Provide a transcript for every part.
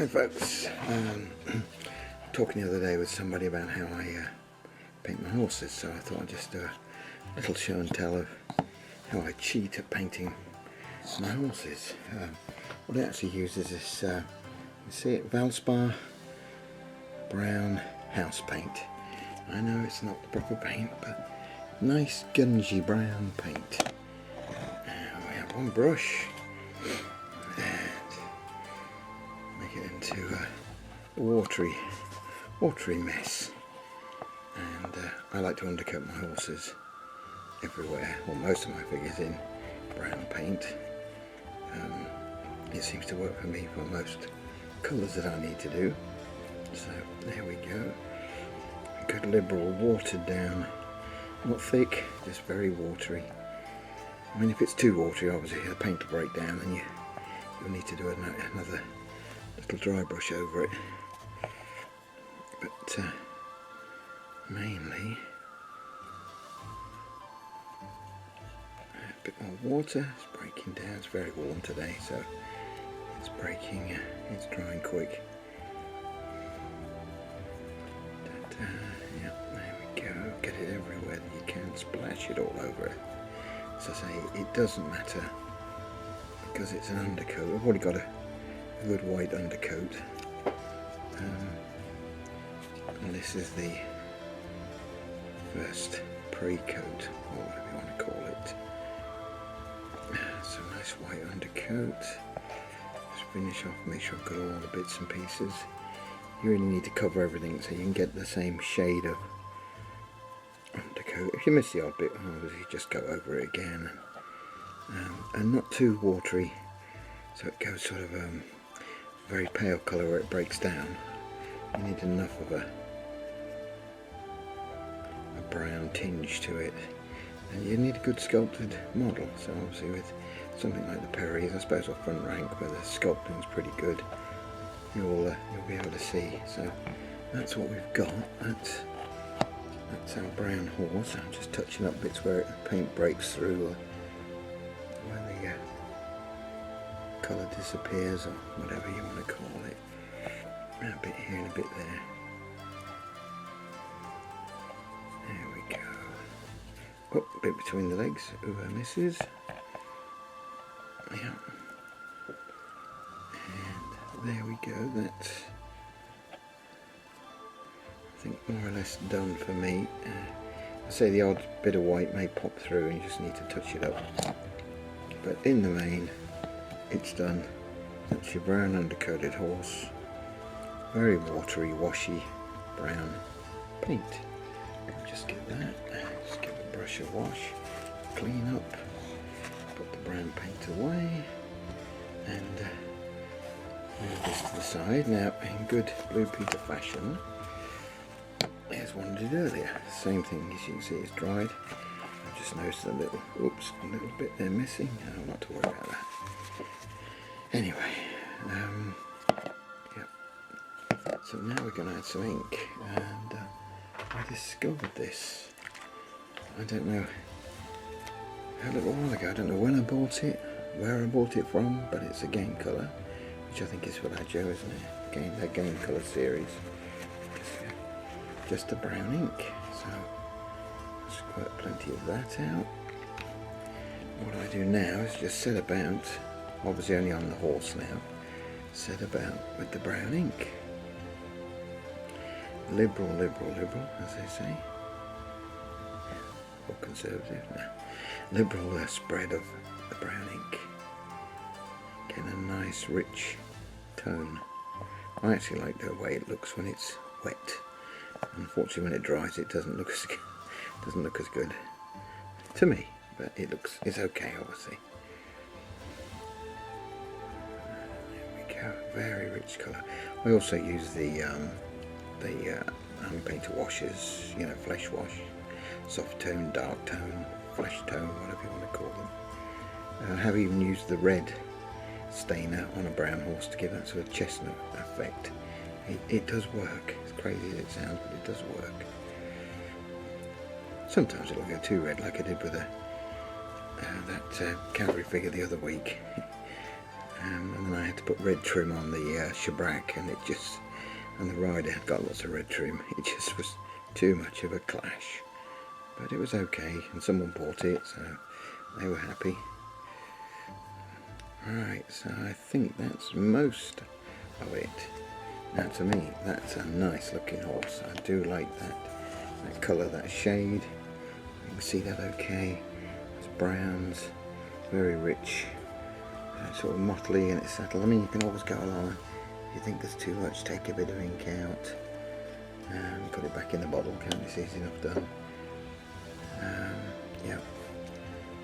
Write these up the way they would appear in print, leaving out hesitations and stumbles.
Hi folks, talking the other day with somebody about how I paint my horses, so I thought I'd just do a little show and tell of how I cheat at painting my horses. What I actually use is this, you see it, Valspar brown house paint. I know it's not the proper paint, but nice gungy brown paint. We have one brush and make it into a watery mess, and I like to undercoat my horses everywhere, or most of my figures, in brown paint. It seems to work for me for most colours that I need to do. So there we go. A good liberal watered down, not thick, just very watery. I mean, if it's too watery, obviously the paint will break down and you'll need to do another little dry brush over it. But mainly a bit more water. It's breaking down. It's very warm today, so it's breaking. It's drying quick. Yeah, there we go. Get it everywhere that you can. Splash it all over it. As I say, it doesn't matter because it's an undercoat. I've already got a good white undercoat. And this is the first pre-coat, or whatever you want to call it. So nice white undercoat. Just finish off, make sure I've got all the bits and pieces. You really need to cover everything so you can get the same shade of undercoat. If you miss the odd bit, obviously just go over it again. And not too watery, so it goes sort of very pale colour where it breaks down. You need enough of a brown tinge to it, and you need a good sculpted model. So obviously with something like the Perry's, I suppose, or front rank, where the sculpting's pretty good, you'll be able to see. So that's what we've got. That's our brown horse. I'm just touching up bits where paint breaks through, or where the colour disappears, or whatever you want to call it. A bit here and a bit there. There we go. Oh, a bit between the legs. Ooh, I misses. Yeah. And there we go. That's, I think, more or less done for me. I say the odd bit of white may pop through and you just need to touch it up. But in the main, it's done. That's your brown undercoated horse. Very watery, washy brown paint. Just get that, just give a brush of wash, clean up, put the brown paint away, and move this to the side. Now, in good Blue Peter fashion, as one did earlier, same thing as you can see, it's dried. I've just noticed a little bit there missing. I'm not to worry about that. Anyway, so now we're going to add some ink, and I discovered this, I don't know, a little while ago. I don't know when I bought it, where I bought it from, but it's a game colour, which I think is for that Joe, isn't it? That game colour series. Just a brown ink, so squirt plenty of that out. What I do now is just set about, obviously only on the horse now, set about with the brown ink. Liberal, as they say. Or conservative. No. Liberal spread of the brown ink. Getting a nice rich tone. I actually like the way it looks when it's wet. Unfortunately, when it dries, it doesn't look as good to me. But it's okay, obviously. There we go. Very rich colour. I also use the painter washes, flesh wash, soft tone, dark tone, flesh tone, whatever you want to call them. I have even used the red stainer on a brown horse to give that sort of chestnut effect. It does work. It's crazy as it sounds, but it does work. Sometimes it'll go too red, like I did with that cavalry figure the other week. and then I had to put red trim on the shabrack, and the rider had got lots of red trim. It just was too much of a clash, but it was okay, and someone bought it, so they were happy. Right, so I think that's most of it. Now, to me, that's a nice looking horse. I do like that colour, that shade. You can see that okay. It's browns, very rich, sort of motley in its saddle. I mean, you can always go along. If you think there's too much, take a bit of ink out and put it back in the bottle. Can't it's easy enough done. Yeah,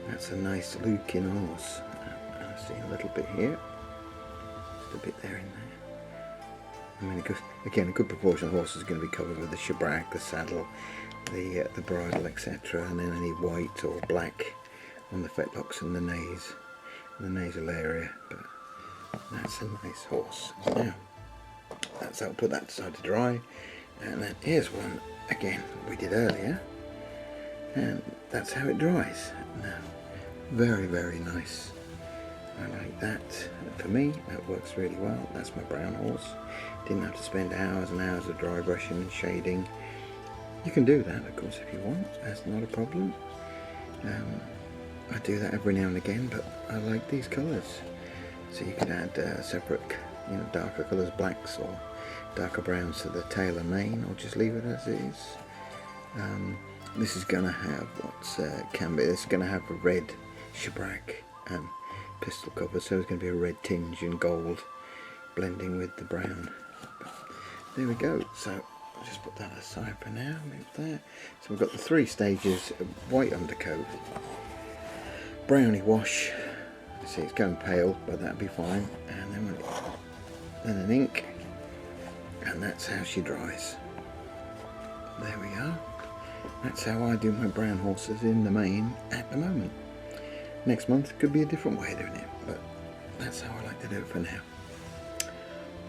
that's a nice looking horse. I see a little bit here, just a bit there in there. I mean, a good proportion of the horse is going to be covered with the shabrack, the saddle, the bridle, etc., and then any white or black on the fetlocks and the nasal area. But that's a nice horse. Now, I'll put that aside to dry, and then here's one again we did earlier, and that's how it dries. Now, very, very nice. I like that. For me, that works really well. That's my brown horse. Didn't have to spend hours and hours of dry brushing and shading. You can do that, of course, if you want. That's not a problem. I do that every now and again, but I like these colours. So you can add separate, darker colours, blacks or darker browns to the tail and mane, or just leave it as it is. This is going to have this is going to have a red shabrack pistol cover, so it's going to be a red tinge and gold blending with the brown. But there we go. So I'll just put that aside for now. Move there. So we've got the 3 stages of white undercoat, brownie wash. See, it's going pale, but that'll be fine. And then an ink, and that's how she dries. There we are. That's how I do my brown horses in the main at the moment. Next month could be a different way of doing it, but that's how I like to do it for now.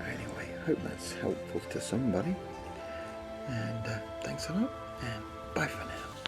Anyway, hope that's helpful to somebody, and thanks a lot, and bye for now.